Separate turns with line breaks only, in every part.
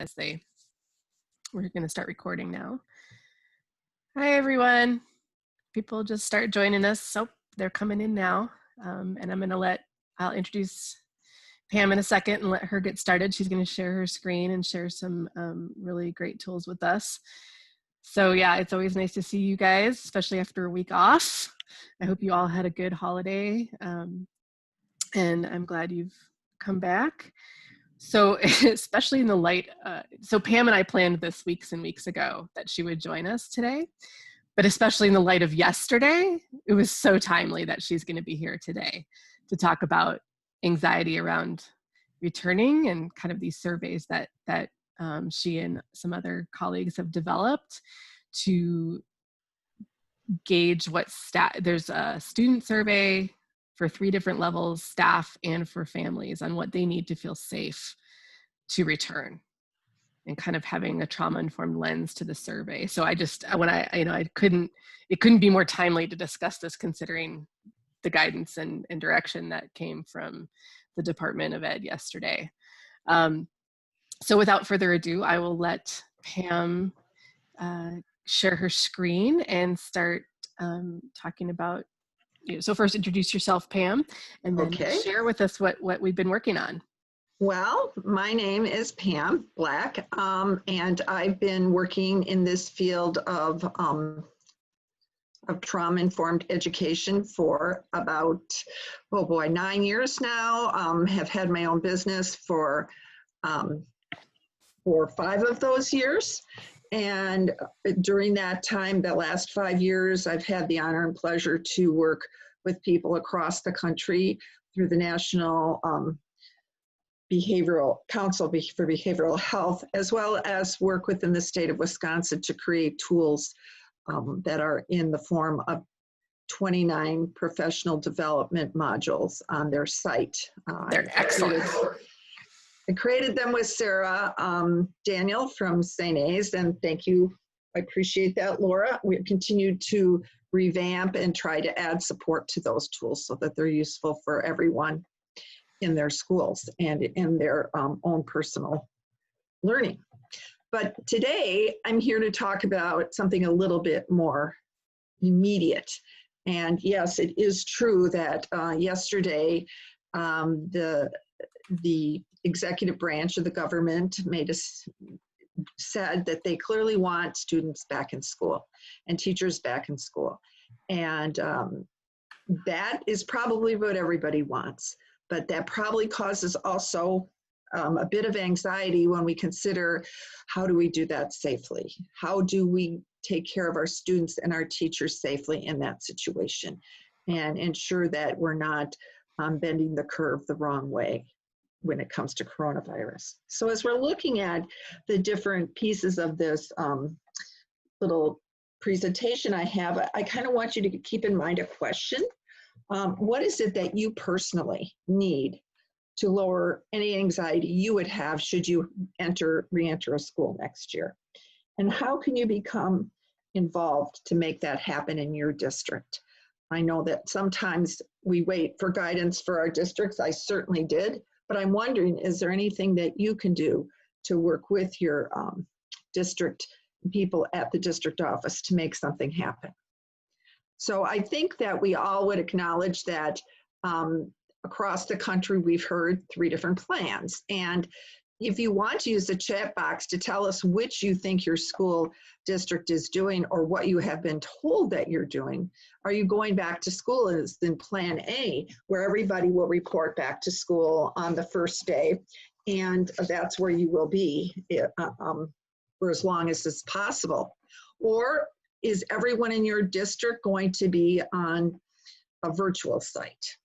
as we're going to start recording now. Hi, everyone. People just start joining us. So they're coming in now. And I'll introduce Pam in a second and let her get started. She's going to share her screen and share some really great tools with us. So yeah, it's always nice to see you guys, especially after a week off. I hope you all had a good holiday. And I'm glad you've come back. So especially in the light, so Pam and I planned this weeks and weeks ago that she would join us today, but especially in the light of yesterday, it was so timely that she's going to be here today to talk about anxiety around returning and kind of these surveys that she and some other colleagues have developed to gauge what there's a student survey for 3 different levels, staff and for families, on what they need to feel safe to return, and kind of having a trauma-informed lens to the survey. So it couldn't be more timely to discuss this, considering the guidance and direction that came from the Department of Ed yesterday. So without further ado, I will let Pam share her screen and start talking about. So first, introduce yourself, Pam, and then share with us what we've been working on.
Well, my name is Pam Black, and I've been working in this field of trauma-informed education for about, 9 years now. Have had my own business for 5 of those years. And during that time, the last 5 years, I've had the honor and pleasure to work with people across the country through the National Behavioral Council for Behavioral Health, as well as work within the state of Wisconsin to create tools that are in the form of 29 professional development modules on their site.
They're excellent.
I created them with Sarah Daniel from St. A's, and thank you. I appreciate that, Laura. We've continued to revamp and try to add support to those tools so that they're useful for everyone in their schools and in their own personal learning. But today, I'm here to talk about something a little bit more immediate. And yes, it is true that yesterday, the executive branch of the government said that they clearly want students back in school and teachers back in school. And that is probably what everybody wants, but that probably causes also a bit of anxiety when we consider, how do we do that safely? How do we take care of our students and our teachers safely in that situation and ensure that we're not bending the curve the wrong way when it comes to coronavirus? So as we're looking at the different pieces of this little presentation I have, I kind of want you to keep in mind a question. What is it that you personally need to lower any anxiety you would have should you re-enter a school next year? And how can you become involved to make that happen in your district? I know that sometimes we wait for guidance for our districts. I certainly did. But I'm wondering, is there anything that you can do to work with your district people at the district office to make something happen? So I think that we all would acknowledge that across the country, we've heard 3 different plans. And if you want to use the chat box to tell us which you think your school district is doing or what you have been told that you're doing. Are you going back to school as in plan A, where everybody will report back to school on the first day, and that's where you will be for as long as is possible? Or is everyone in your district going to be on a virtual site?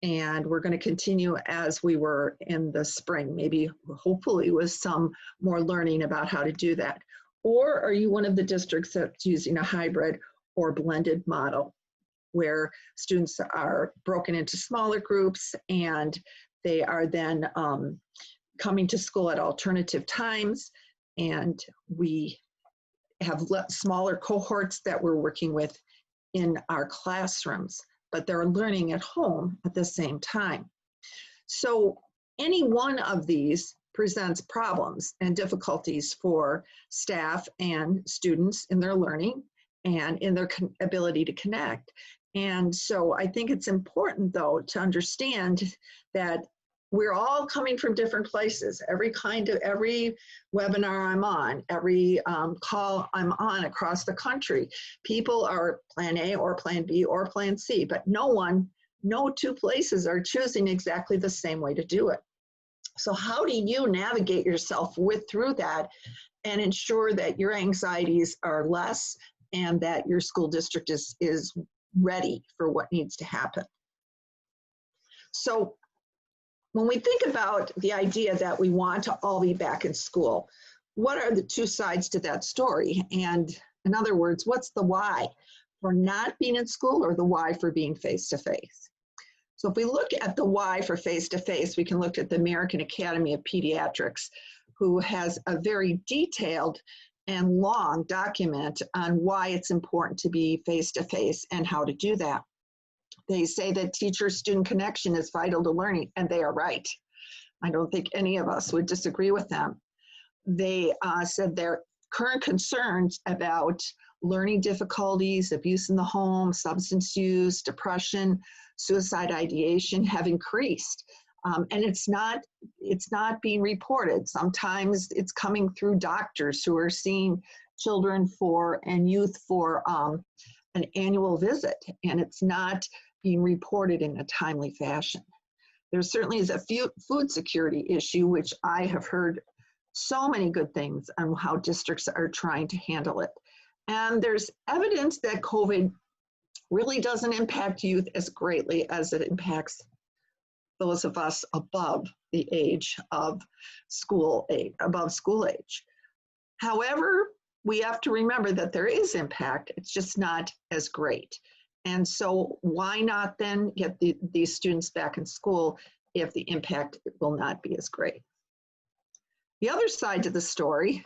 And we're going to continue as we were in the spring, maybe hopefully with some more learning about how to do that. Or are you one of the districts that's using a hybrid or blended model where students are broken into smaller groups and they are then coming to school at alternative times, and we have smaller cohorts that we're working with in our classrooms, but they're learning at home at the same time. So any one of these presents problems and difficulties for staff and students in their learning and in their ability to connect. And so I think it's important, though, to understand that we're all coming from different places. Every webinar I'm on, every call I'm on across the country, people are plan A or plan B or plan C, but no two places are choosing exactly the same way to do it. So how do you navigate yourself through that and ensure that your anxieties are less and that your school district is ready for what needs to happen? So when we think about the idea that we want to all be back in school, what are the two sides to that story? And in other words, what's the why for not being in school or the why for being face-to-face? So if we look at the why for face-to-face, we can look at the American Academy of Pediatrics, who has a very detailed and long document on why it's important to be face-to-face and how to do that. They say that teacher-student connection is vital to learning, and they are right. I don't think any of us would disagree with them. They said their current concerns about learning difficulties, abuse in the home, substance use, depression, suicide ideation have increased. And it's not being reported. Sometimes it's coming through doctors who are seeing children and youth for an annual visit, and it's not being reported in a timely fashion. There certainly is a food security issue, which I have heard so many good things on how districts are trying to handle it. And there's evidence that COVID really doesn't impact youth as greatly as it impacts those of us above the age of school age. However, we have to remember that there is impact. It's just not as great. And so why not then get these students back in school if the impact will not be as great? The other side to the story,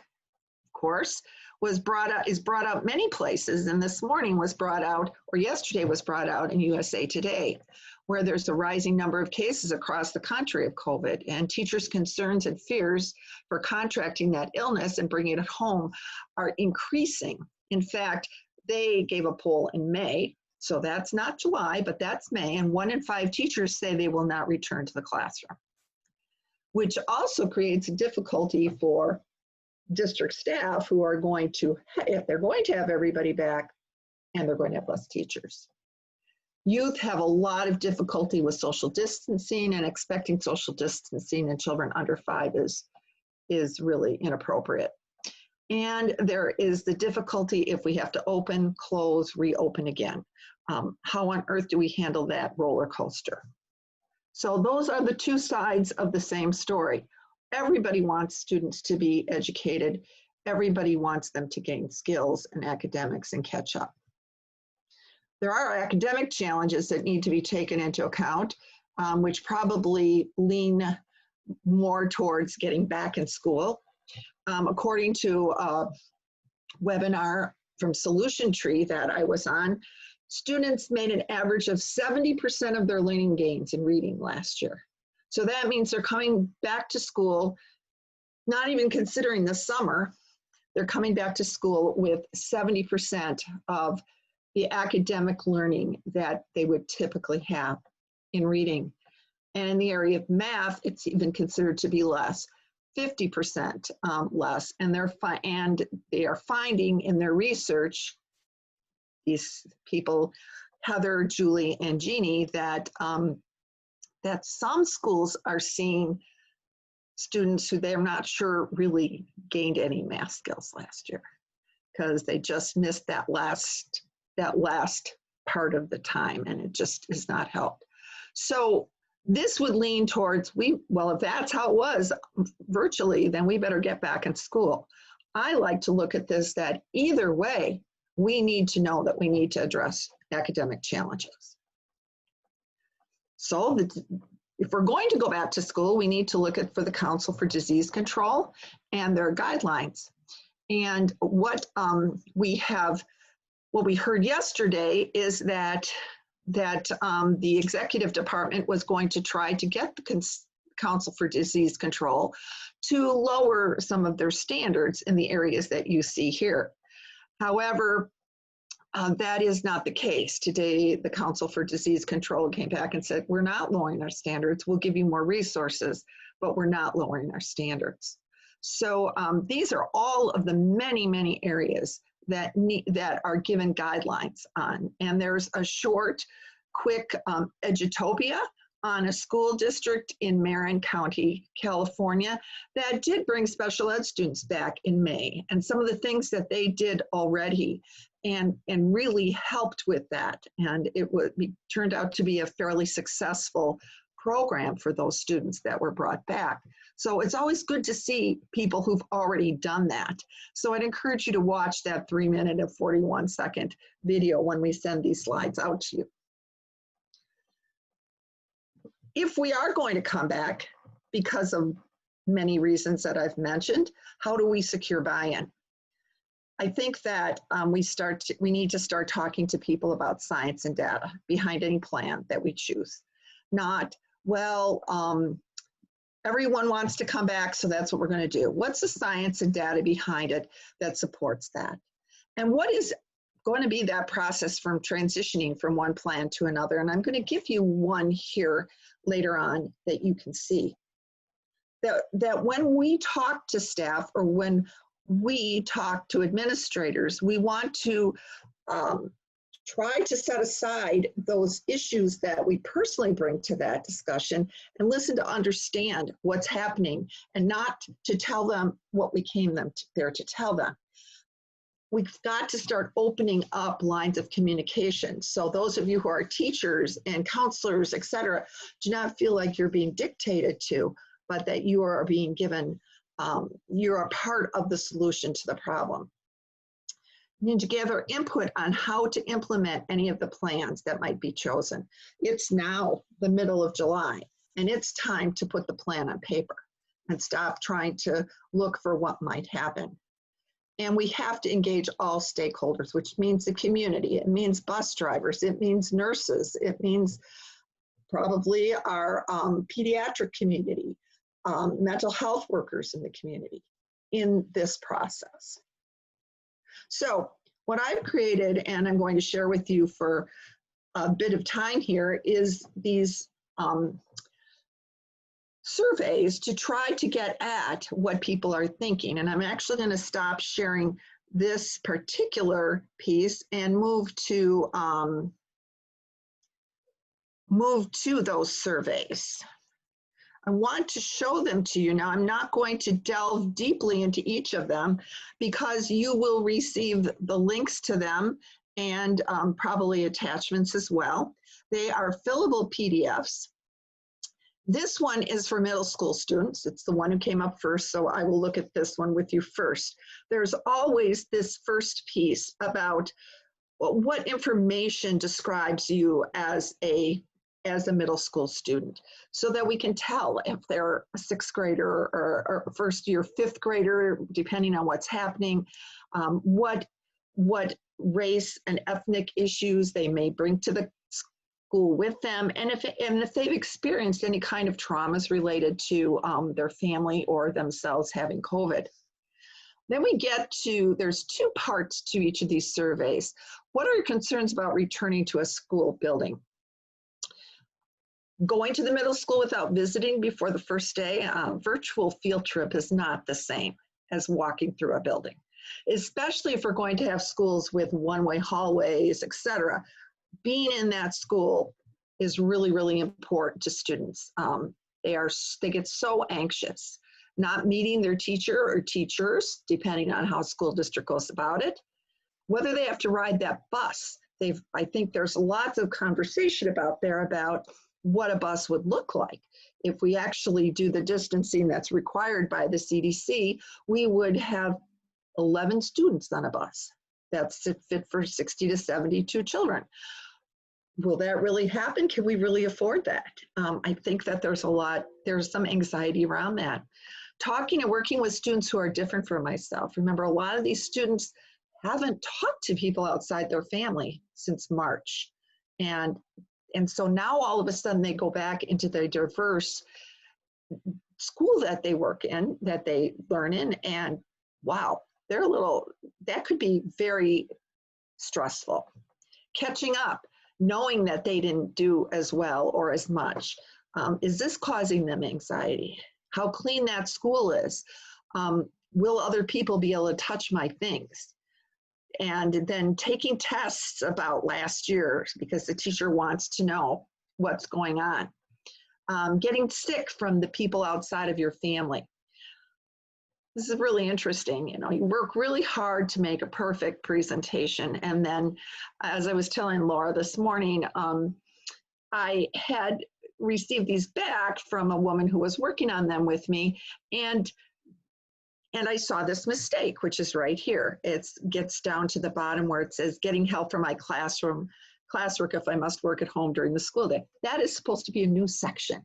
of course, is brought out many places, and this morning was brought out, or yesterday was brought out in USA Today, where there's a rising number of cases across the country of COVID, and teachers' concerns and fears for contracting that illness and bringing it home are increasing. In fact, they gave a poll in May, so that's not July, but that's May, and 1 in 5 teachers say they will not return to the classroom, which also creates a difficulty for district staff who are going to, if they're going to have everybody back, and they're going to have less teachers. Youth have a lot of difficulty with social distancing, and expecting social distancing in children under 5 is really inappropriate. And there is the difficulty if we have to open, close, reopen again. How on earth do we handle that roller coaster? So those are the two sides of the same story. Everybody wants students to be educated. Everybody wants them to gain skills in academics and catch up. There are academic challenges that need to be taken into account, which probably lean more towards getting back in school. According to a webinar from Solution Tree that I was on, students made an average of 70% of their learning gains in reading last year. So that means they're coming back to school, not even considering the summer, they're coming back to school with 70% of the academic learning that they would typically have in reading. And in the area of math, it's even considered to be less, 50% less. And they are finding in their research, these people, Heather, Julie, and Jeannie, that some schools are seeing students who they're not sure really gained any math skills last year because they just missed that last part of the time, and it just has not helped. So this would lean towards, well, if that's how it was virtually, then we better get back in school. I like to look at this that either way, we need to know that we need to address academic challenges. So if we're going to go back to school, we need to look for the Council for Disease Control and their guidelines. And what we heard yesterday is that the executive department was going to try to get the Council for Disease Control to lower some of their standards in the areas that you see here. However, that is not the case. Today, the Council for Disease Control came back and said, we're not lowering our standards. We'll give you more resources, but we're not lowering our standards. So these are all of the many, many areas that are given guidelines on. And there's a short, quick edutopia on a school district in Marin County, California, that did bring special ed students back in May. And some of the things that they did already and really helped with that. And it turned out to be a fairly successful program for those students that were brought back. So it's always good to see people who've already done that. So I'd encourage you to watch that 3-minute and 41-second video when we send these slides out to you. If we are going to come back because of many reasons that I've mentioned, how do we secure buy-in? I think that we need to start talking to people about science and data behind any plan that we choose. Not, well, everyone wants to come back, so that's what we're going to do. What's the science and data behind it that supports that? And what is going to be that process from transitioning from one plan to another? And I'm going to give you one here later on that you can see. That when we talk to staff or when we talk to administrators, we want to try to set aside those issues that we personally bring to that discussion and listen to understand what's happening and not to tell them what we came there to tell them. We've got to start opening up lines of communication. So those of you who are teachers and counselors, et cetera, do not feel like you're being dictated to, but that you are being given, you're a part of the solution to the problem. You need to gather input on how to implement any of the plans that might be chosen. It's now the middle of July, and it's time to put the plan on paper and stop trying to look for what might happen. And we have to engage all stakeholders, which means the community. It means bus drivers. It means nurses. It means probably our pediatric community, mental health workers in the community in this process. So what I've created, and I'm going to share with you for a bit of time here, is these surveys to try to get at what people are thinking. And I'm actually going to stop sharing this particular piece and move to those surveys. I want to show them to you. Now, I'm not going to delve deeply into each of them because you will receive the links to them and probably attachments as well. They are fillable PDFs. This one is for middle school students. It's the one who came up first, so I will look at this one with you first. There's always this first piece about what information describes you as a middle school student, so that we can tell if they're a sixth grader or first year, fifth grader, depending on what's happening, what race and ethnic issues they may bring to the school with them, and if they've experienced any kind of traumas related to their family or themselves having COVID. Then we get to, there's two parts to each of these surveys. What are your concerns about returning to a school building? Going to the middle school without visiting before the first day, virtual field trip is not the same as walking through a building, especially if we're going to have schools with one-way hallways, et cetera. Being in that school is really, really important to students. They get so anxious, not meeting their teacher or teachers, depending on how school district goes about it. Whether they have to ride that bus, I think there's lots of conversation about what a bus would look like. If we actually do the distancing that's required by the CDC, we would have 11 students on a bus. That's fit for 60 to 72 children. Will that really happen? Can we really afford that? I think that there's some anxiety around that. Talking and working with students who are different from myself. Remember, a lot of these students haven't talked to people outside their family since March. And so now all of a sudden they go back into their diverse school that they work in, that they learn in, and wow, that could be very stressful. Catching up, knowing that they didn't do as well or as much. Is this causing them anxiety? How clean that school is? Will other people be able to touch my things? And then taking tests about last year because the teacher wants to know what's going on. Getting sick from the people outside of your family. This is really interesting. You know, you work really hard to make a perfect presentation. And then, as I was telling Laura this morning, I had received these back from a woman who was working on them with me. And I saw this mistake, which is right here. It gets down to the bottom where it says, getting help for my classwork if I must work at home during the school day. That is supposed to be a new section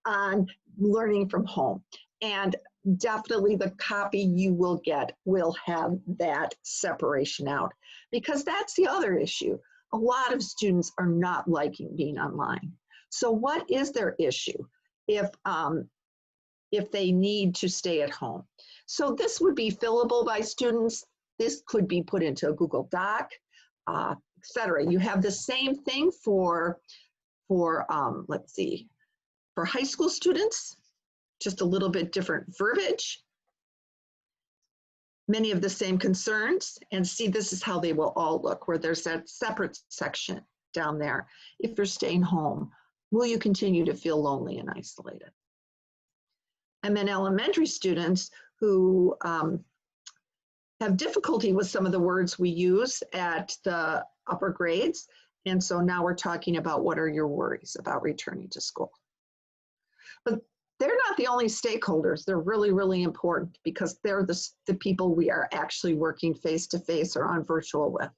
on learning from home. And definitely the copy you will get will have that separation out, because that's the other issue. A lot of students are not liking being online. So what is their issue if they need to stay at home? So this would be fillable by students. This could be put into a Google Doc, etc. You have the same thing for let's see, for high school students, just a little bit different verbiage, many of the same concerns, and see, this is how they will all look, where there's that separate section down there. If you're staying home, will you continue to feel lonely and isolated? And then elementary students who have difficulty with some of the words we use at the upper grades. And so now we're talking about, what are your worries about returning to school? But they're not the only stakeholders. They're really, really important, because they're the people we are actually working face-to-face or on virtual with.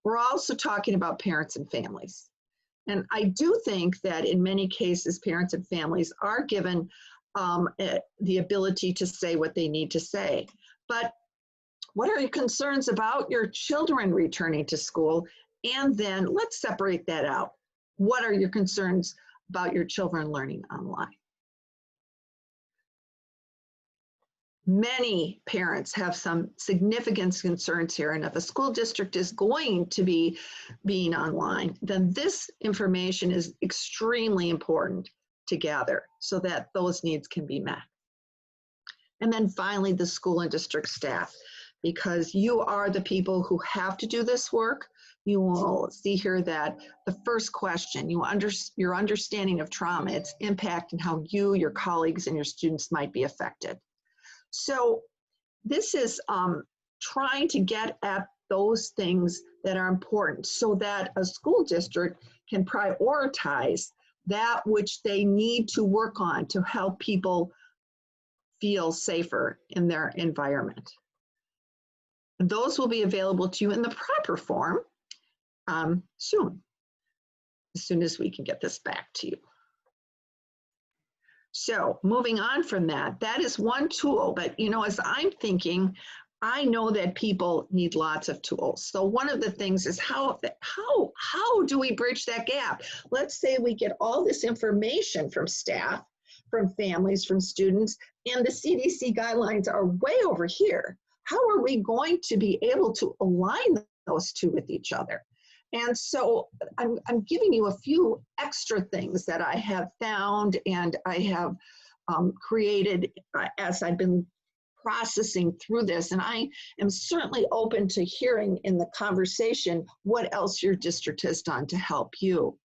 We're also talking about parents and families. And I do think that in many cases, parents and families are given the ability to say what they need to say. But what are your concerns about your children returning to school? And then let's separate that out. What are your concerns about your children learning online? Many parents have some significant concerns here, and if a school district is going to be being online, then this information is extremely important to gather so that those needs can be met. And then finally, the school and district staff, because you are the people who have to do this work. You will see here that the first question, your understanding of trauma, its impact, and how you, your colleagues, and your students might be affected. So this is trying to get at those things that are important so that a school district can prioritize that which they need to work on to help people feel safer in their environment. And those will be available to you in the proper form soon, as soon as we can get this back to you. So moving on from that, that is one tool, but you know, as I'm thinking, I know that people need lots of tools. So one of the things is how do we bridge that gap? Let's say we get all this information from staff, from families, from students, and the CDC guidelines are way over here. How are we going to be able to align those two with each other? And so I'm giving you a few extra things that I have found and I have created as I've been processing through this. And I am certainly open to hearing in the conversation what else your district has done to help you.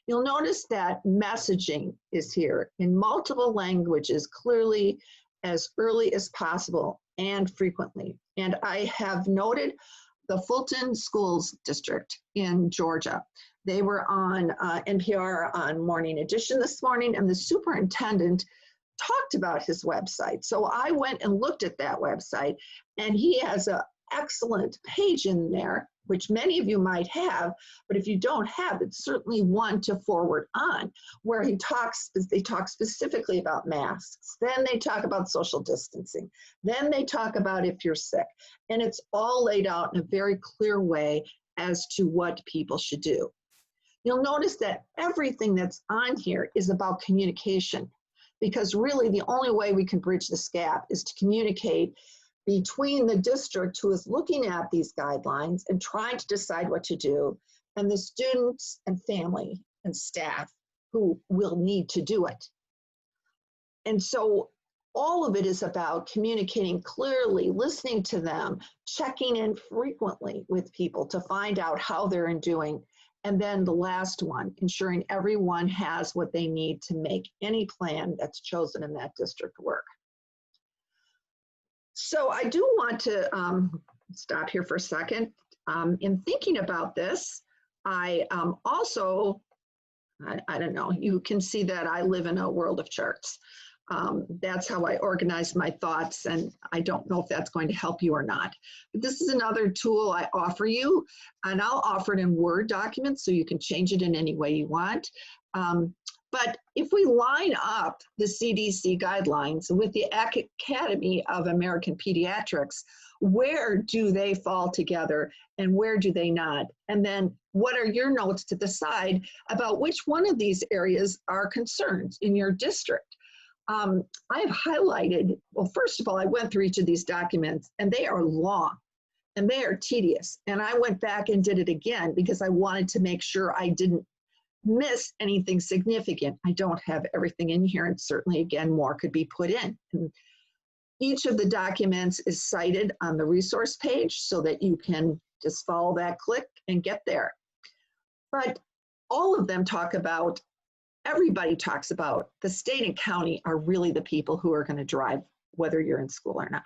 You'll notice that messaging is here in multiple languages, clearly, as early as possible and frequently. And I have noted the Fulton Schools District in Georgia. They were on NPR on Morning Edition this morning, and the superintendent talked about his website. So I went and looked at that website, and he has an excellent page in there, which many of you might have, but if you don't have, it's certainly one to forward on, where they talk specifically about masks. Then they talk about social distancing. Then they talk about if you're sick. And it's all laid out in a very clear way as to what people should do. You'll notice that everything that's on here is about communication. because really the only way we can bridge this gap is to communicate between the district who is looking at these guidelines and trying to decide what to do, and the students and family and staff who will need to do it. And so all of it is about communicating clearly, listening to them, checking in frequently with people to find out how they're doing. And then the last one, ensuring everyone has what they need to make any plan that's chosen in that district work. So I do want to stop here for a second. In thinking about this, I also, I don't know, you can see that I live in a world of charts. That's how I organize my thoughts, and I don't know if that's going to help you or not. But this is another tool I offer you, and I'll offer it in Word documents so you can change it in any way you want. But if we line up the CDC guidelines with the Academy of American Pediatrics, where do they fall together and where do they not? And then what are your notes to the side about which one of these areas are concerns in your district? I have highlighted, well, first of all, I went through each of these documents and they are long and they are tedious. And I went back and did it again because I wanted to make sure I didn't miss anything significant. I don't have everything in here, and certainly, again, more could be put in. And each of the documents is cited on the resource page so that you can just follow that click and get there. But all of them talk about, everybody talks about, the state and county are really the people who are going to drive whether you're in school or not.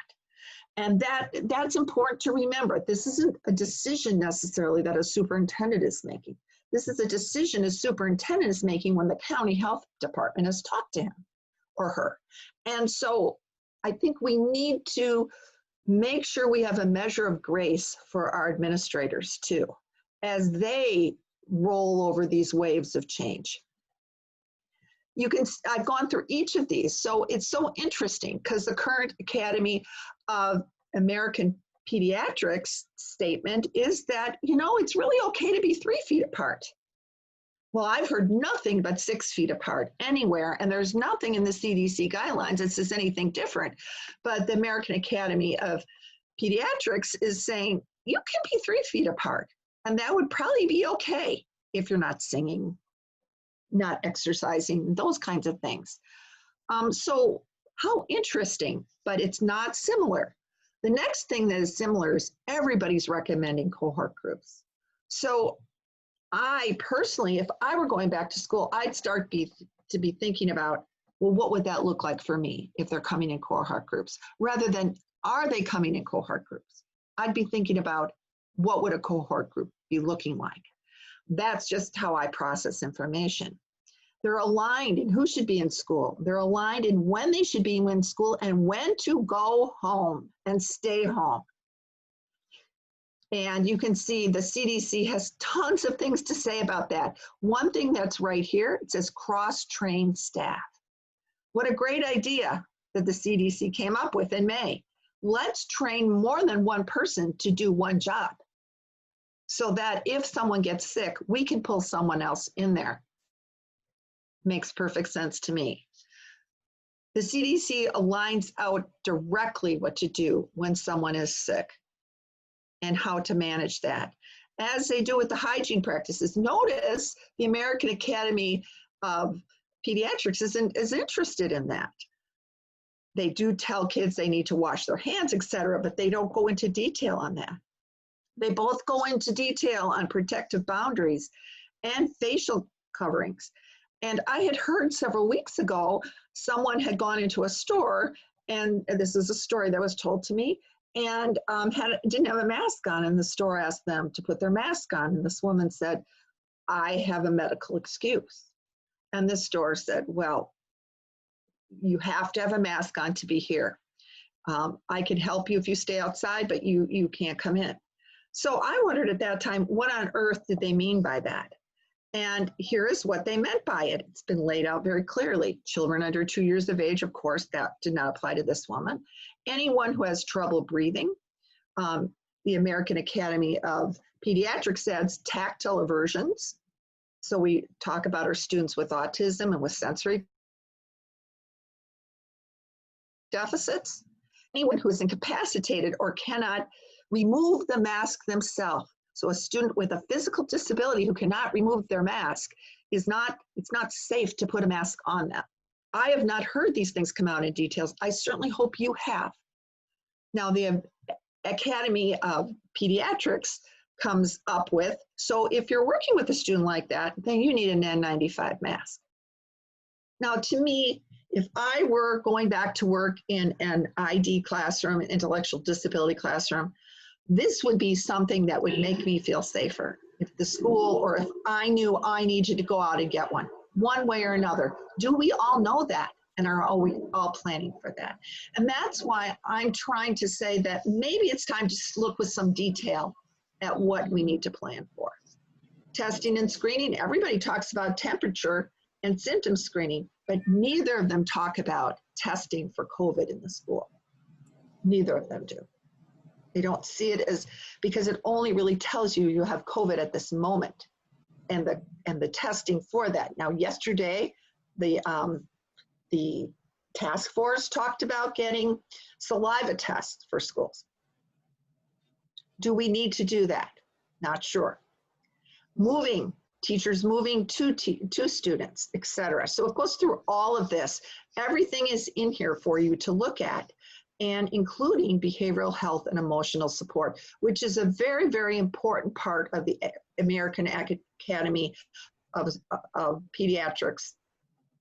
And that's important to remember. This isn't a decision necessarily that a superintendent is making. This is a decision a superintendent is making when the county health department has talked to him or her. And so I think we need to make sure we have a measure of grace for our administrators too, as they roll over these waves of change. I've gone through each of these. So it's so interesting because the current Academy of American Pediatrics statement is that, you know, it's really okay to be 3 feet apart. Well, I've heard nothing but 6 feet apart anywhere, and there's nothing in the CDC guidelines that says anything different. But the American Academy of Pediatrics is saying you can be 3 feet apart, and that would probably be okay if you're not singing, not exercising, those kinds of things. So how interesting, but it's not similar. The next thing that is similar is everybody's recommending cohort groups. So I personally, if I were going back to school, I'd start to be thinking about, well, what would that look like for me if they're coming in cohort groups? Rather than, are they coming in cohort groups? I'd be thinking about, what would a cohort group be looking like? That's just how I process information. They're aligned in who should be in school. They're aligned in when they should be in school and when to go home and stay home. And you can see the CDC has tons of things to say about that. One thing that's right here, it says cross-train staff. What a great idea that the CDC came up with in May. Let's train more than one person to do one job so that if someone gets sick, we can pull someone else in there. Makes perfect sense to me. The CDC aligns out directly what to do when someone is sick and how to manage that, as they do with the hygiene practices. Notice the American Academy of Pediatrics is interested in that. They do tell kids they need to wash their hands, etc., but they don't go into detail on that. They both go into detail on protective boundaries and facial coverings. And I had heard several weeks ago, someone had gone into a store, and this is a story that was told to me, and didn't have a mask on, and the store asked them to put their mask on, and this woman said, I have a medical excuse. And the store said, well, you have to have a mask on to be here. I can help you if you stay outside, but you can't come in. So I wondered at that time, what on earth did they mean by that? And here is what they meant by it. It's been laid out very clearly. Children under 2 years of age, of course, that did not apply to this woman. Anyone who has trouble breathing. The American Academy of Pediatrics adds tactile aversions. So we talk about our students with autism and with sensory deficits, anyone who is incapacitated or cannot remove the mask themselves. So a student with a physical disability who cannot remove their mask it's not safe to put a mask on them. I have not heard these things come out in details. I certainly hope you have. Now the Academy of Pediatrics comes up with, so if you're working with a student like that, then you need an N95 mask. Now to me, if I were going back to work in an ID classroom, an intellectual disability classroom, this would be something that would make me feel safer. If the school, or if I knew I needed to go out and get one way or another. Do we all know that and are all planning for that? And that's why I'm trying to say that maybe it's time to look with some detail at what we need to plan for. Testing and screening, everybody talks about temperature and symptom screening, but neither of them talk about testing for COVID in the school. Neither of them do. They don't see it as, because it only really tells you you have COVID at this moment and the testing for that. Now, yesterday, the task force talked about getting saliva tests for schools. Do we need to do that? Not sure. Teachers moving to students, et cetera. So it goes through all of this. Everything is in here for you to look at, and including behavioral health and emotional support, which is a very, very important part of the American Academy of Pediatrics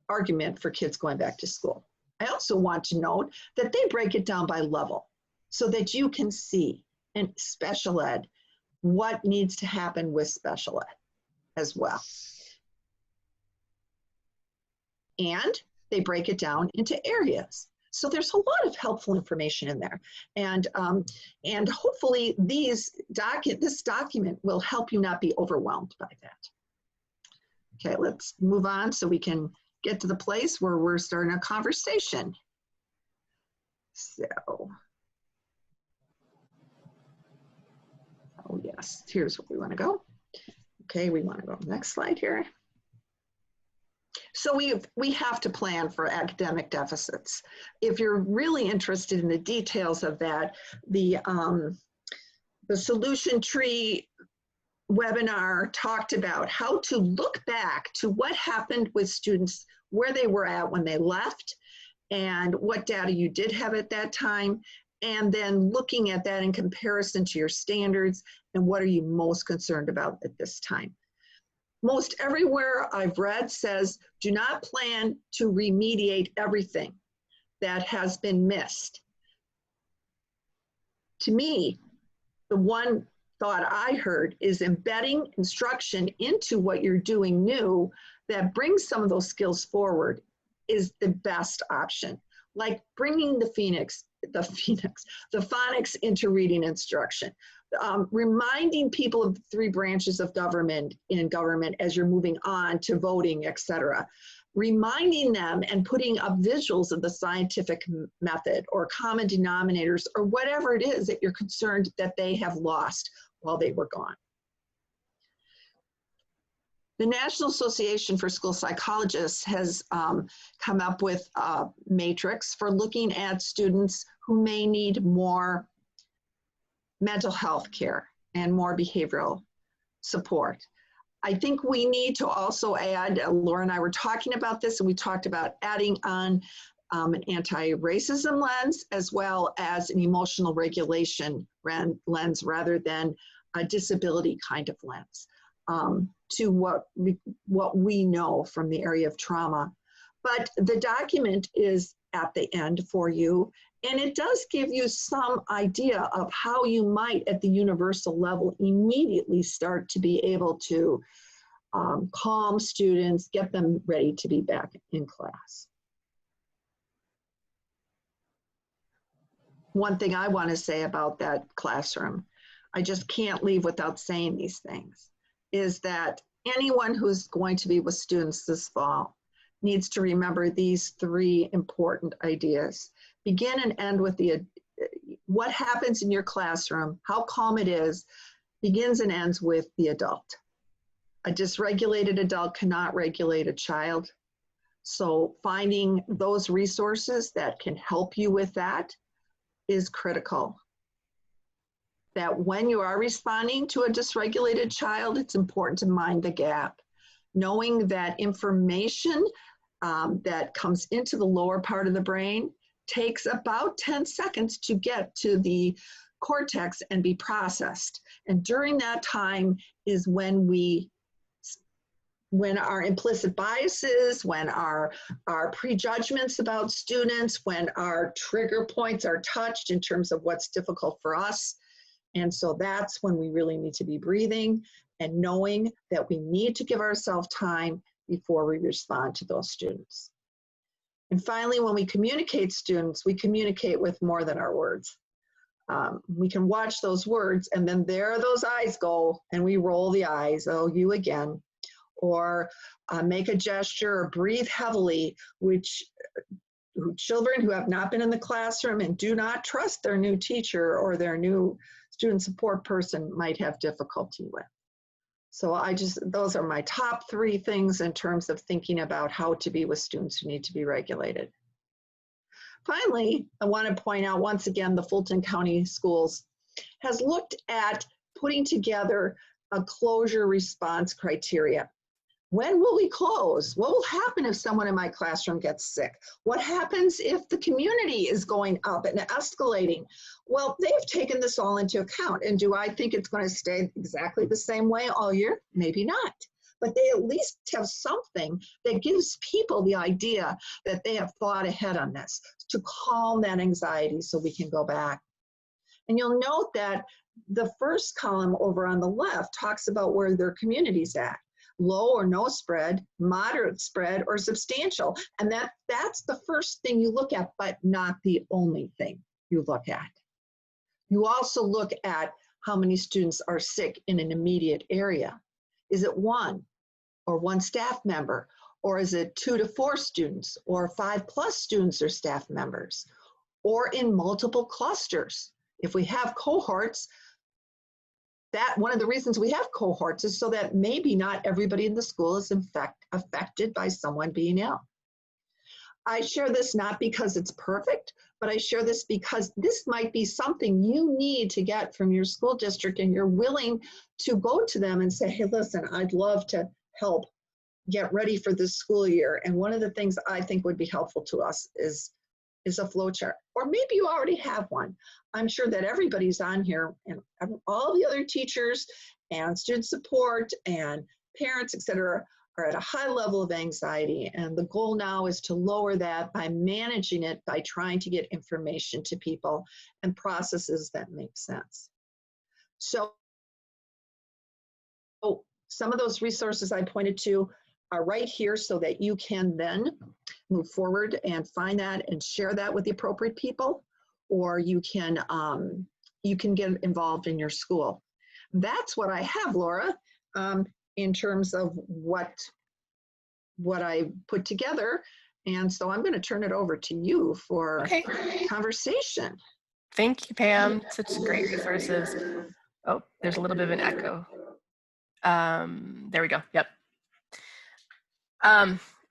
argument for kids going back to school. I also want to note that they break it down by level so that you can see in special ed what needs to happen with special ed as well. And they break it down into areas. So there's a lot of helpful information in there. And hopefully this document will help you not be overwhelmed by that. Okay, let's move on so we can get to the place where we're starting a conversation. So, oh yes, here's where we want to go. Okay, we want to go next slide here. So we have to plan for academic deficits. If you're really interested in the details of that, the solution tree webinar talked about how to look back to what happened with students, where they were at when they left, and what data you did have at that time, and then looking at that in comparison to your standards and what are you most concerned about at this time. Most everywhere I've read says, do not plan to remediate everything that has been missed. To me, the one thought I heard is embedding instruction into what you're doing new that brings some of those skills forward is the best option. Like bringing the phonics into reading instruction. Reminding people of the 3 branches of government in government as you're moving on to voting, etc. Reminding them and putting up visuals of the scientific method or common denominators or whatever it is that you're concerned that they have lost while they were gone. The National Association for School Psychologists has come up with a matrix for looking at students who may need more mental health care and more behavioral support. I think we need to also add, Laura and I were talking about this, and we talked about adding on an anti-racism lens as well as an emotional regulation lens rather than a disability kind of lens to what we know from the area of trauma. But the document is at the end for you, and it does give you some idea of how you might at the universal level immediately start to be able to calm students, get them ready to be back in class. One thing I want to say about that classroom, I just can't leave without saying these things, is that anyone who's going to be with students this fall needs to remember these 3 important ideas. Begin and end with what happens in your classroom, how calm it is, begins and ends with the adult. A dysregulated adult cannot regulate a child. So finding those resources that can help you with that is critical. That when you are responding to a dysregulated child, it's important to mind the gap. Knowing that information that comes into the lower part of the brain takes about 10 seconds to get to the cortex and be processed. And during that time is when our implicit biases, when our prejudgments about students, when our trigger points are touched in terms of what's difficult for us. And so that's when we really need to be breathing and knowing that we need to give ourselves time before we respond to those students. And finally, when we communicate students, we communicate with more than our words. We can watch those words and then there those eyes go and we roll the eyes, oh, you again, or make a gesture or breathe heavily, which children who have not been in the classroom and do not trust their new teacher or their new student support person might have difficulty with. So those are my top 3 things in terms of thinking about how to be with students who need to be regulated. Finally, I want to point out once again, the Fulton County Schools has looked at putting together a closure response criteria. When will we close? What will happen if someone in my classroom gets sick? What happens if the community is going up and escalating? Well, they've taken this all into account. And do I think it's going to stay exactly the same way all year? Maybe not. But they at least have something that gives people the idea that they have thought ahead on this to calm that anxiety so we can go back. And you'll note that the first column over on the left talks about where their community's at. Low or no spread, moderate spread, or substantial. And that's the first thing you look at, but not the only thing you look at. You also look at how many students are sick in an immediate area. Is it 1 or 1 staff member? Or is it 2 to 4 students or 5+ students or staff members? Or in multiple clusters? If we have cohorts, that one of the reasons we have cohorts is so that maybe not everybody in the school is in fact affected by someone being ill. I share this not because it's perfect, but I share this because this might be something you need to get from your school district and you're willing to go to them and say, hey, listen, I'd love to help get ready for this school year. And one of the things I think would be helpful to us is a flow chart, or maybe you already have one. I'm sure that everybody's on here and all the other teachers and student support and parents, et cetera, are at a high level of anxiety. And the goal now is to lower that by managing it, by trying to get information to people and processes that make sense. So some of those resources I pointed to are right here so that you can then move forward and find that and share that with the appropriate people, or you can get involved in your school. That's what I have, Laura, in terms of what I put together. And so I'm going to turn it over to you for conversation.
Thank you, Pam. Such great resources. Oh, there's a little bit of an echo. There we go. Yep.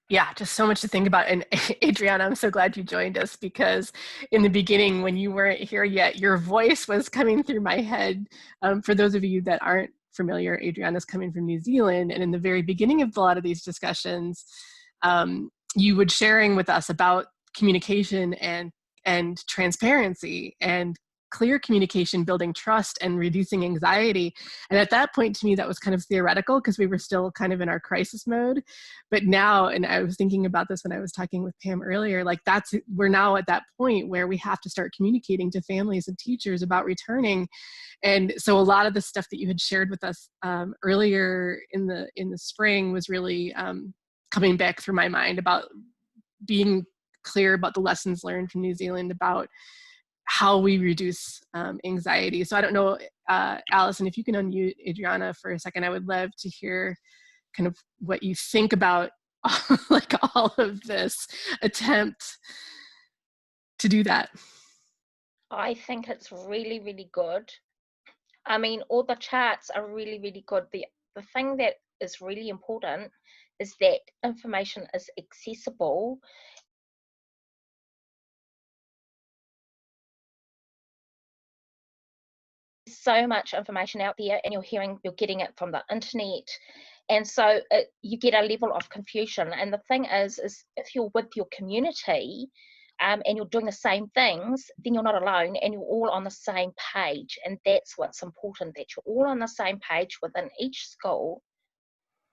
Yeah, just so much to think about. And Adriana, I'm so glad you joined us, because in the beginning, when you weren't here yet, your voice was coming through my head. For those of you that aren't familiar, Adriana's coming from New Zealand. And in the very beginning of a lot of these discussions, you would sharing with us about communication and transparency and clear communication, building trust and reducing anxiety. And at that point, to me, that was kind of theoretical because we were still kind of in our crisis mode. But now, and I was thinking about this when I was talking with Pam earlier, like we're now at that point where we have to start communicating to families and teachers about returning. And so a lot of the stuff that you had shared with us earlier in the spring was really coming back through my mind about being clear about the lessons learned from New Zealand about how we reduce anxiety. So I don't know, Allison, if you can unmute Adriana for a second, I would love to hear kind of what you think about like all of this attempt to do that.
I think it's really, really good. I mean, all the charts are really, really good. The thing that is really important is that information is accessible. So much information out there, and you're getting it from the internet, and so you get a level of confusion. And the thing is if you're with your community and you're doing the same things, then you're not alone, and you're all on the same page. And that's what's important, that you're all on the same page within each school.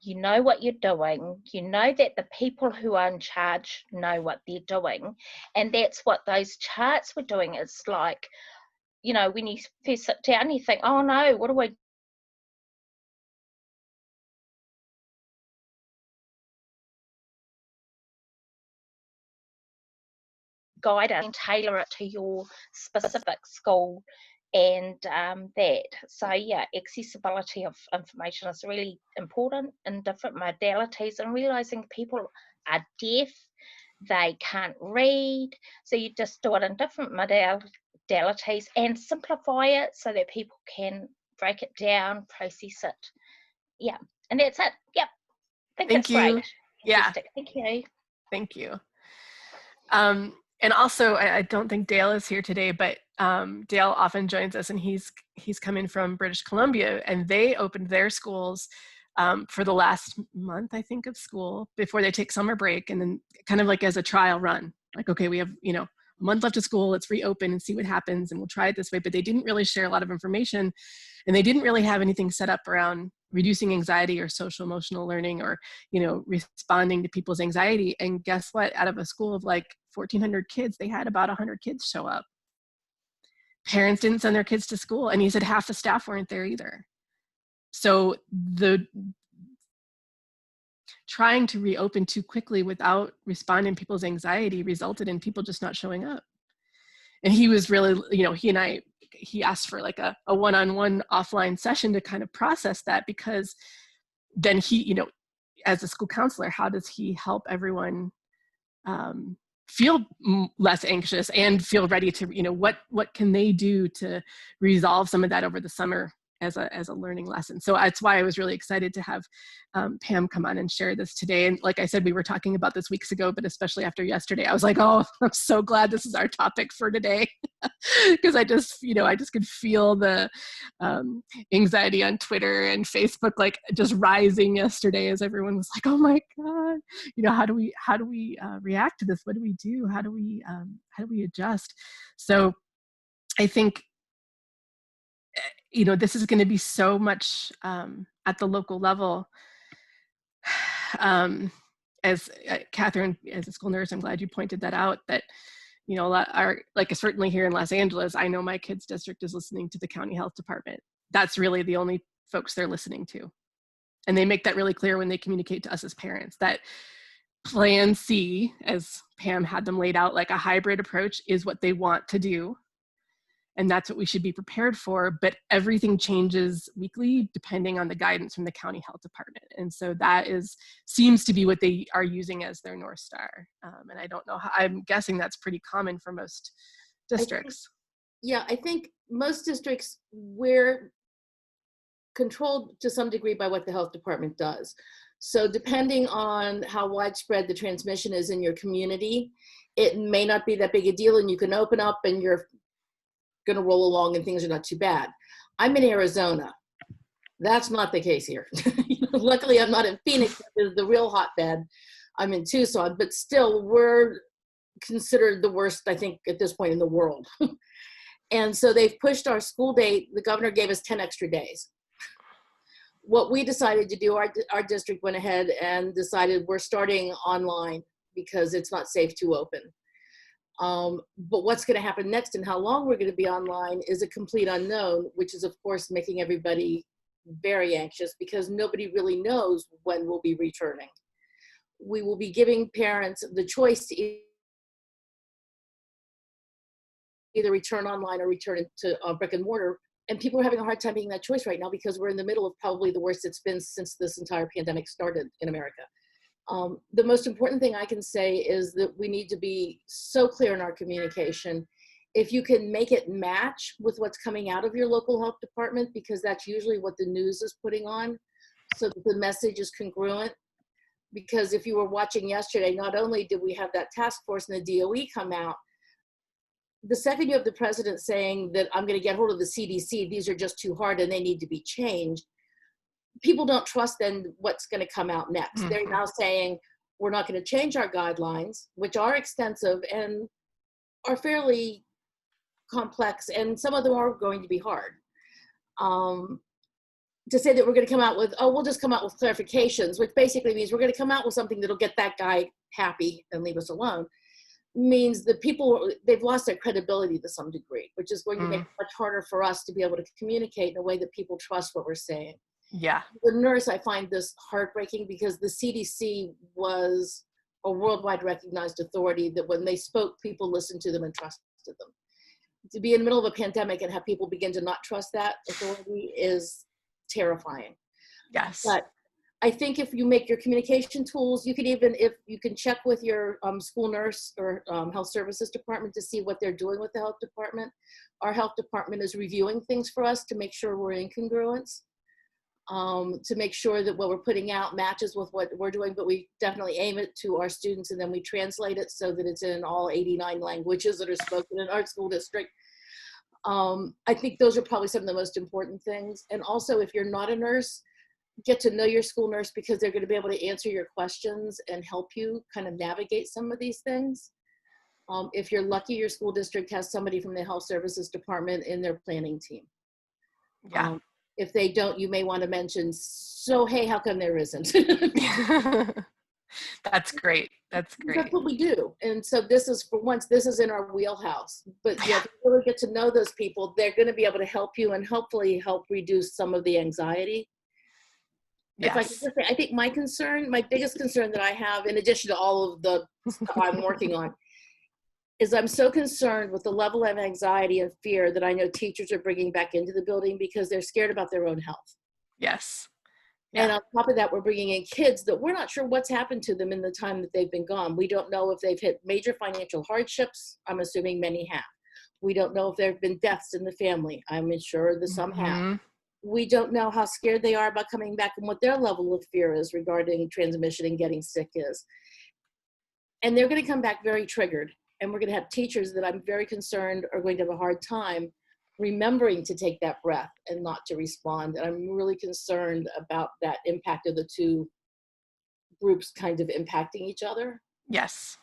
You know what you're doing, you know that the people who are in charge know what they're doing, and that's what those charts were doing. It's like, when you first sit down, you think, oh no, what do I guide it and tailor it to your specific school and that. So yeah, accessibility of information is really important in different modalities, and realizing people are deaf, they can't read, so you just do it in different modalities and simplify it so that people can break it down, process it. Yeah, and that's it. Yep, I think
Thank
that's
you.
great.
Yeah.
Fantastic. Thank you.
Thank you. And also, I don't think Dale is here today, but Dale often joins us, and he's coming from British Columbia, and they opened their schools for the last month, I think, of school before they take summer break, and then kind of like as a trial run, like, okay, we have, a month left of school, let's reopen and see what happens, and we'll try it this way. But they didn't really share a lot of information, and they didn't really have anything set up around reducing anxiety or social emotional learning, or responding to people's anxiety. And guess what? Out of a school of like 1,400 kids, they had about 100 kids show up. Parents didn't send their kids to school, and he said half the staff weren't there either. So the trying to reopen too quickly without responding to people's anxiety resulted in people just not showing up. And he was really, he asked for like a one-on-one offline session to kind of process that, because then he, as a school counselor, how does he help everyone feel less anxious and feel ready to, what can they do to resolve some of that over the summer as a learning lesson. So that's why I was really excited to have Pam come on and share this today. And like I said, we were talking about this weeks ago, but especially after yesterday, I was like, oh, I'm so glad this is our topic for today. Because I just could feel the anxiety on Twitter and Facebook, like just rising yesterday, as everyone was like, oh my God, how do we react to this? What do we do? How do we adjust? So I think, this is going to be so much at the local level. As Catherine, as a school nurse, I'm glad you pointed that out, that, a lot are, like, certainly here in Los Angeles, I know my kids' district is listening to the county health department. That's really the only folks they're listening to. And they make that really clear when they communicate to us as parents, that plan C, as Pam had them laid out, like a hybrid approach, is what they want to do. And that's what we should be prepared for. But everything changes weekly depending on the guidance from the county health department. And so that seems to be what they are using as their North Star. And I don't know how, I'm guessing that's pretty common for most districts.
I think most districts, we're controlled to some degree by what the health department does. So depending on how widespread the transmission is in your community, it may not be that big a deal, and you can open up and you're going to roll along and things are not too bad. I'm in Arizona. That's not the case here. Luckily, I'm not in Phoenix, which is the real hotbed. I'm in Tucson, but still, we're considered the worst, I think, at this point in the world. And so they've pushed our school date. The governor gave us 10 extra days. What we decided to do, our district went ahead and decided we're starting online because it's not safe to open. But what's going to happen next and how long we're going to be online is a complete unknown, which is, of course, making everybody very anxious because nobody really knows when we'll be returning. We will be giving parents the choice to either return online or return to brick and mortar. And people are having a hard time making that choice right now because we're in the middle of probably the worst it's been since this entire pandemic started in America. The most important thing I can say is that we need to be so clear in our communication. If you can make it match with what's coming out of your local health department, because that's usually what the news is putting on, so that the message is congruent, Because if you were watching yesterday, not only did we have that task force and the DOE come out, the second you have the president saying that I'm going to get hold of the CDC, these are just too hard and they need to be changed, people don't trust then what's going to come out next.
Mm-hmm.
They're now saying, we're not going to change our guidelines, which are extensive and are fairly complex, and some of them are going to be hard. To say that we're going to come out with, oh, we'll just come out with clarifications, which basically means we're going to come out with something that'll get that guy happy and leave us alone, means that people, they've lost their credibility to some degree, which is going to make it much harder for us to be able to communicate in a way that people trust what we're saying.
Yeah.
The nurse, I find this heartbreaking because the CDC was a worldwide recognized authority that when they spoke, people listened to them and trusted them. To be in the middle of a pandemic and have people begin to not trust that authority is terrifying.
Yes.
But I think if you make your communication tools, you can even, if you can check with your school nurse or health services department to see what they're doing with the health department. Our health department is reviewing things for us to make sure we're in congruence, to make sure that what we're putting out matches with what we're doing, but we definitely aim it to our students and then we translate it so that it's in all 89 languages that are spoken in our school district. I think those are probably some of the most important things. And also, if you're not a nurse, get to know your school nurse because they're going to be able to answer your questions and help you kind of navigate some of these things. If you're lucky, your school district has somebody from the health services department in their planning team.
Yeah.
If they don't, you may want to mention, so, hey, how come there isn't?
That's great. That's great.
That's what we do. And so this is, for once, this is in our wheelhouse. But yeah, to really get to know those people, they're going to be able to help you and hopefully help reduce some of the anxiety.
Yes.
If I could just say, I think my concern, my biggest concern that I have, in addition to all of the stuff I'm working on, is I'm so concerned with the level of anxiety and fear that I know teachers are bringing back into the building because they're scared about their own health.
Yes.
And on top of that, we're bringing in kids that we're not sure what's happened to them in the time that they've been gone. We don't know if they've hit major financial hardships. I'm assuming many have. We don't know if there have been deaths in the family. I'm sure that some have. We don't know how scared they are about coming back and what their level of fear is regarding transmission and getting sick is. And they're going to come back very triggered. And we're going to have teachers that I'm very concerned are going to have a hard time remembering to take that breath and not to respond. And I'm really concerned about that impact of the two groups kind of impacting each other.
Yes.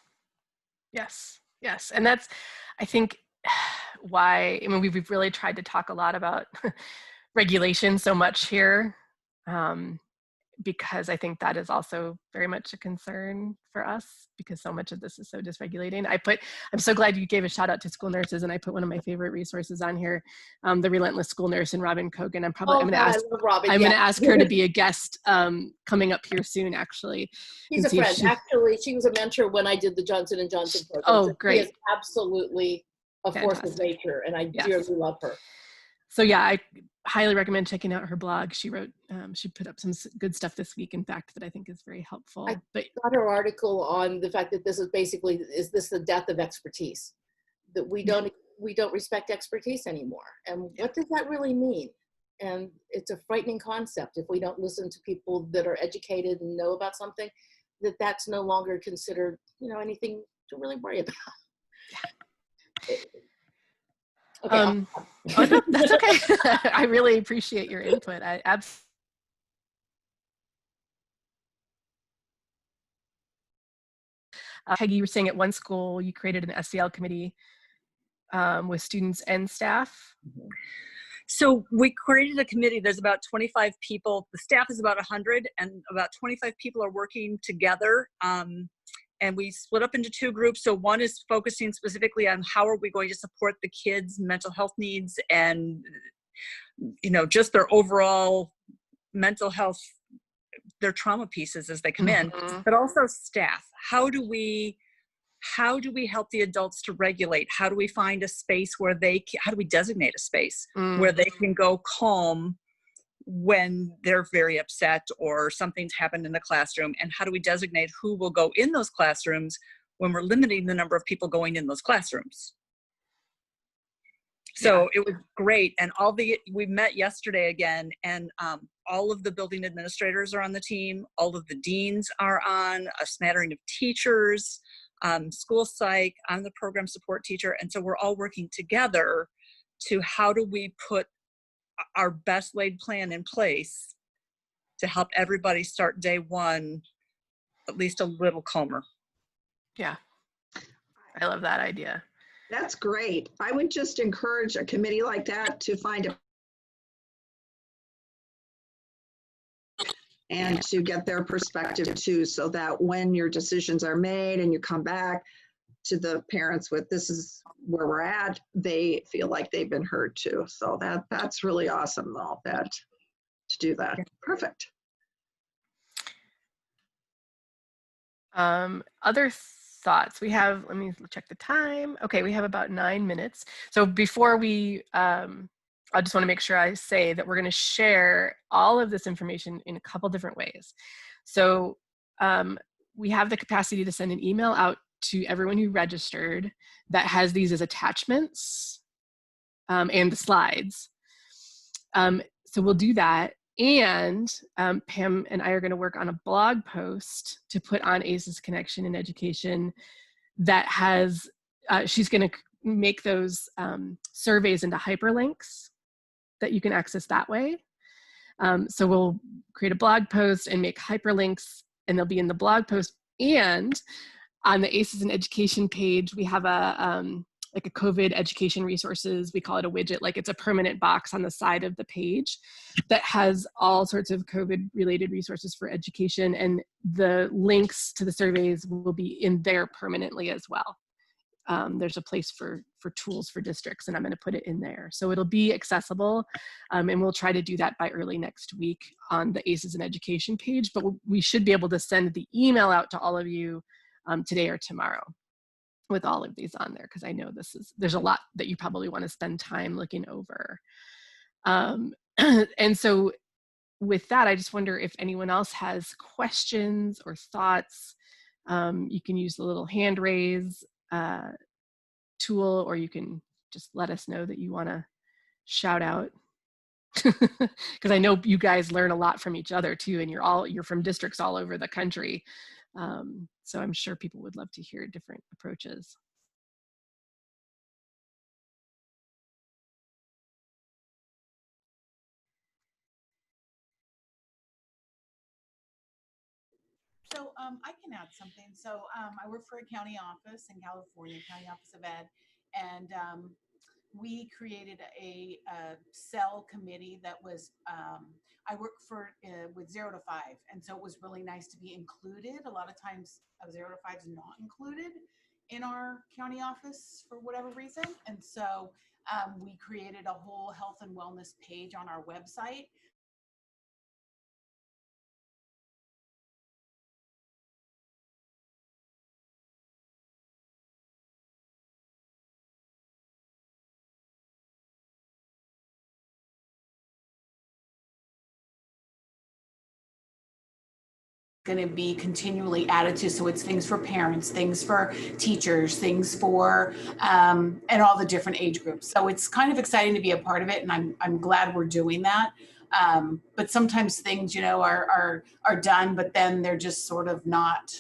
Yes. Yes. And that's, I think, why, I mean, we've really tried to talk a lot about regulation so much here, because I think that is also very much a concern for us because so much of this is so dysregulating. I'm so glad you gave a shout out to school nurses, and I put one of my favorite resources on here, the Relentless School Nurse and Robin Kogan. I'm going to ask her to be a guest coming up here soon, actually.
She's a friend. Actually, she was a mentor when I did the Johnson & Johnson program.
Oh,
so
great.
She is absolutely a force of nature, and I dearly love her.
So yeah, I highly recommend checking out her blog. She wrote, she put up some good stuff this week, in fact, that I think is very helpful.
I got her article on the fact that this is basically, is this the death of expertise? That we don't respect expertise anymore. And what does that really mean? And it's a frightening concept if we don't listen to people that are educated and know about something, that's no longer considered, anything to really worry about. Okay.
No, that's okay. I really appreciate your input. Peggy, you were saying at one school you created an SEL committee with students and staff.
So we created a committee. There's about 25 people. The staff is about 100, and about 25 people are working together. And we split up into two groups. So one is focusing specifically on how are we going to support the kids' mental health needs and, just their overall mental health, their trauma pieces as they come in, but also staff. How do we help the adults to regulate? How do we find a space where how do we designate a space where they can go calm when they're very upset or something's happened in the classroom? And how do we designate who will go in those classrooms when we're limiting the number of people going in those classrooms? So it was great. And we met yesterday again, and all of the building administrators are on the team, all of the deans are on, a smattering of teachers, school psych, I'm the program support teacher. And so we're all working together to how do we put our best laid plan in place to help everybody start day one at least a little calmer.
Yeah, I love that idea.
That's great. I would just encourage a committee like that to find a and to get their perspective too, so that when your decisions are made and you come back to the parents with this is where we're at, they feel like they've been heard too. So that's really awesome, though, that to do that. Perfect.
Other thoughts we have, let me check the time. Okay, we have about 9 minutes. So before we, I just want to make sure I say that we're going to share all of this information in a couple different ways. So we have the capacity to send an email out to everyone who registered that has these as attachments and the slides. So we'll do that. And Pam and I are going to work on a blog post to put on ACES Connection in Education that has, she's going to make those surveys into hyperlinks that you can access that way. So we'll create a blog post and make hyperlinks, and they'll be in the blog post. And on the ACES in Education page, we have a like a COVID education resources. We call it a widget, like it's a permanent box on the side of the page that has all sorts of COVID related resources for education. And the links to the surveys will be in there permanently as well. There's a place for tools for districts, and I'm going to put it in there. So it'll be accessible, and we'll try to do that by early next week on the ACES in Education page, but we should be able to send the email out to all of you today or tomorrow with all of these on there, because I know there's a lot that you probably want to spend time looking over. And so with that, I just wonder if anyone else has questions or thoughts. You can use the little hand raise tool, or you can just let us know that you want to shout out, because I know you guys learn a lot from each other too, and you're from districts all over the country. So I'm sure people would love to hear different approaches.
So I can add something. So I work for a county office in California, County Office of Ed, and we created a cell committee that was, I work for with 0 to 5. And so it was really nice to be included. A lot of times 0 to 5 is not included in our county office for whatever reason. And so we created a whole health and wellness page on our website. Going to be continually added to, so it's things for parents, things for teachers, things for and all the different age groups. So it's kind of exciting to be a part of it, and I'm glad we're doing that. But sometimes things, you know, are done, but then they're just sort of not,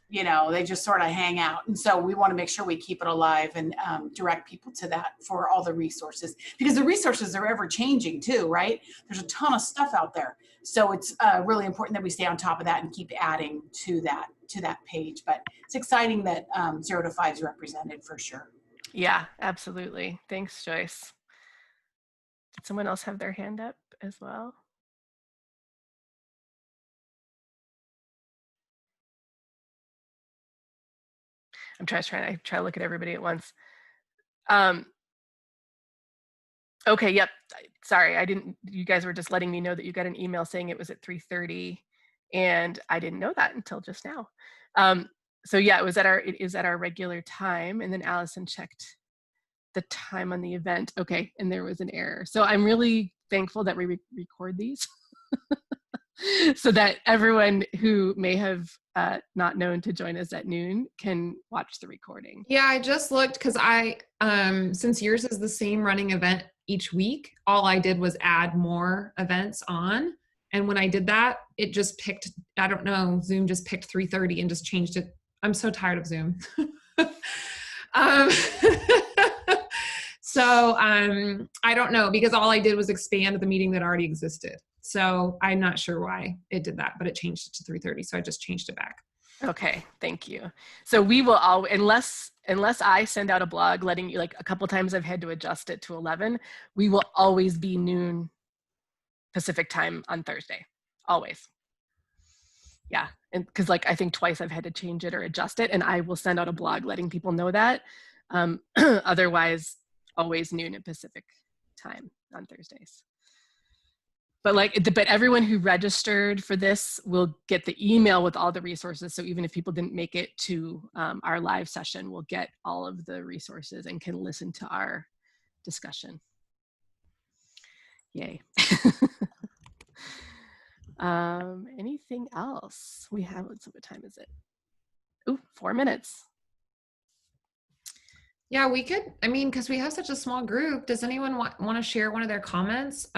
you know, they just sort of hang out. And so we want to make sure we keep it alive and direct people to that for all the resources, because the resources are ever changing too, right? There's a ton of stuff out there. So it's really important that we stay on top of that and keep adding to that page. But it's exciting that 0 to 5 is represented for sure.
Yeah, absolutely. Thanks, Joyce. Did someone else have their hand up as well? I'm trying to look at everybody at once. Okay, yep. Sorry, you guys were just letting me know that you got an email saying it was at 3:30, and I didn't know that until just now. So yeah, it is at our regular time, and then Allison checked the time on the event. Okay, and there was an error. So I'm really thankful that we record these so that everyone who may have not known to join us at noon can watch the recording.
Yeah, I just looked because since yours is the same running event each week. All I did was add more events on. And when I did that, it just picked, I don't know, Zoom just picked 3:30 and just changed it. I'm so tired of Zoom. um, so I don't know, because all I did was expand the meeting that already existed. So I'm not sure why it did that, but it changed it to 3:30. So I just changed it back.
Okay, thank you. So we will all, unless I send out a blog letting you, like a couple times I've had to adjust it to 11, we will always be noon Pacific time on Thursday, always. Yeah, and because like I think twice I've had to change it or adjust it, and I will send out a blog letting people know that. Otherwise, always noon at Pacific time on Thursdays. But but everyone who registered for this will get the email with all the resources. So even if people didn't make it to our live session, we'll get all of the resources and can listen to our discussion. Yay. Anything else? We have, what time is it? Ooh, 4 minutes.
Yeah, we could, I mean, because we have such a small group, does anyone want to share one of their comments?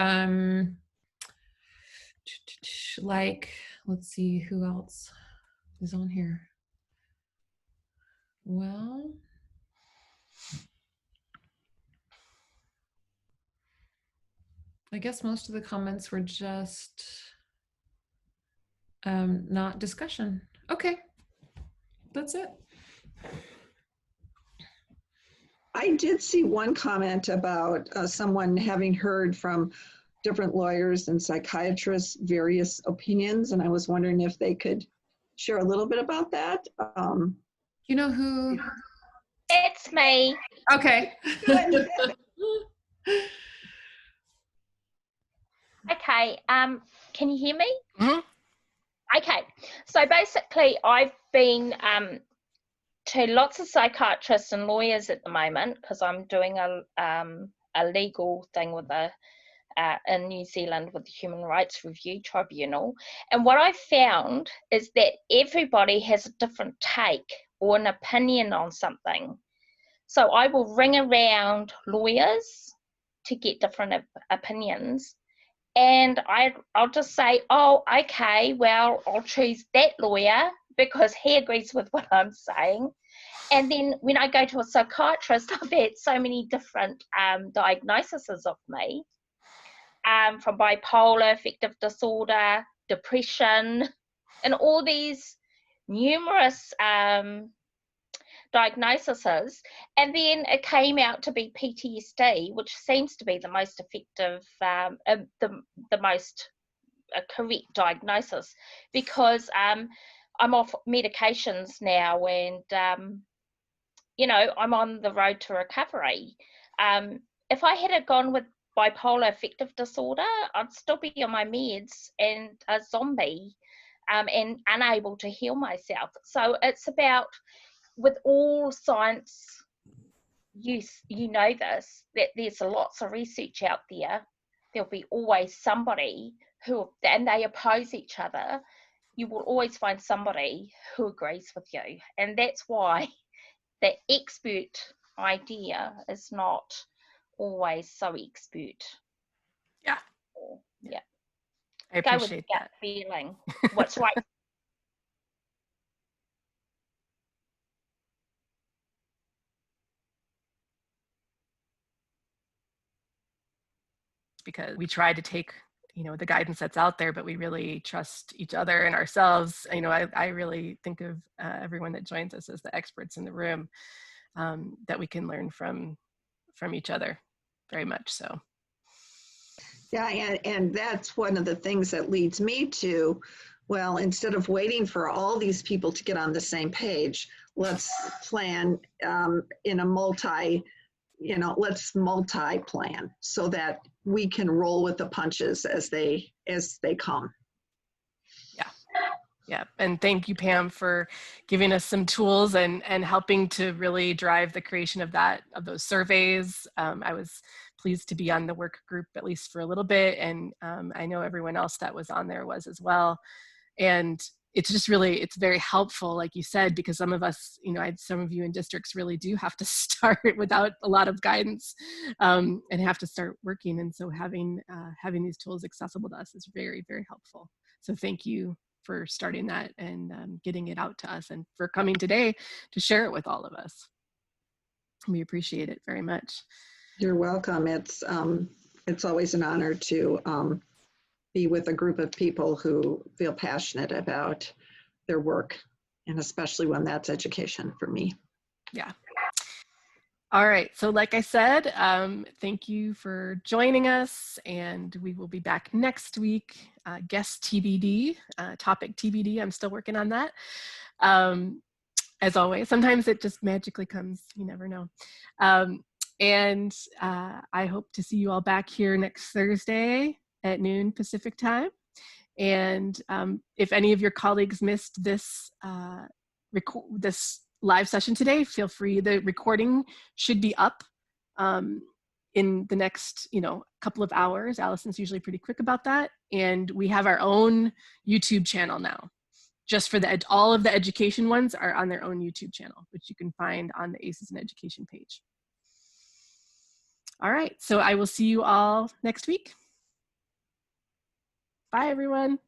Like, let's see who else is on here. Well, I guess most of the comments were just not discussion. Okay, that's it.
I did see one comment about someone having heard from different lawyers and psychiatrists various opinions, and I was wondering if they could share a little bit about that.
You know who?
It's me.
Okay.
Okay, can you hear me?
Mm-hmm.
Okay, so basically I've been to lots of psychiatrists and lawyers at the moment because I'm doing a legal thing with in New Zealand with the Human Rights Review Tribunal. And what I found is that everybody has a different take or an opinion on something. So I will ring around lawyers to get different opinions. And I'll just say, oh, okay, well, I'll choose that lawyer because he agrees with what I'm saying. And then when I go to a psychiatrist, I've had so many different diagnoses of me, from bipolar, affective disorder, depression, and all these numerous diagnoses. And then it came out to be PTSD, which seems to be the most effective, the most correct diagnosis, because I'm off medications now, and you know, I'm on the road to recovery. If I had gone with bipolar affective disorder, I'd still be on my meds and a zombie, and unable to heal myself. So it's about, with all science use, you know this, that there's lots of research out there. There'll be always somebody who, and they oppose each other. You will always find somebody who agrees with you. And that's why the expert idea is not always so expert.
Yeah.
Yeah.
I
Go with
appreciate
gut
that.
feeling. What's right.
Because we try to take, you know, the guidance that's out there, but we really trust each other and ourselves. You know, I really think of everyone that joins us as the experts in the room, that we can learn from each other, very much so.
Yeah, and that's one of the things that leads me to, well, instead of waiting for all these people to get on the same page, let's plan in a let's multi-plan so that we can roll with the punches as they come.
Yeah, and thank you, Pam, for giving us some tools and helping to really drive the creation of those surveys. I was pleased to be on the work group, at least for a little bit, and I know everyone else that was on there was as well. And it's just really, it's very helpful, like you said, because some of us, some of you in districts really do have to start without a lot of guidance, and have to start working. And so having these tools accessible to us is very, very helpful. So thank you for starting that and getting it out to us, and for coming today to share it with all of us. We appreciate it very much.
You're welcome. It's always an honor to be with a group of people who feel passionate about their work, and especially when that's education for me.
Yeah. All right. So like I said, thank you for joining us, and we will be back next week. Guest TBD, topic TBD. I'm still working on that. As always, sometimes it just magically comes. You never know. And I hope to see you all back here next Thursday at noon Pacific time. And if any of your colleagues missed this this live session today, feel free. The recording should be up in the next couple of hours. Allison's usually pretty quick about that. And we have our own YouTube channel now. Just for all of the education ones are on their own YouTube channel, which you can find on the ACES in Education page. All right, so I will see you all next week. Bye, everyone.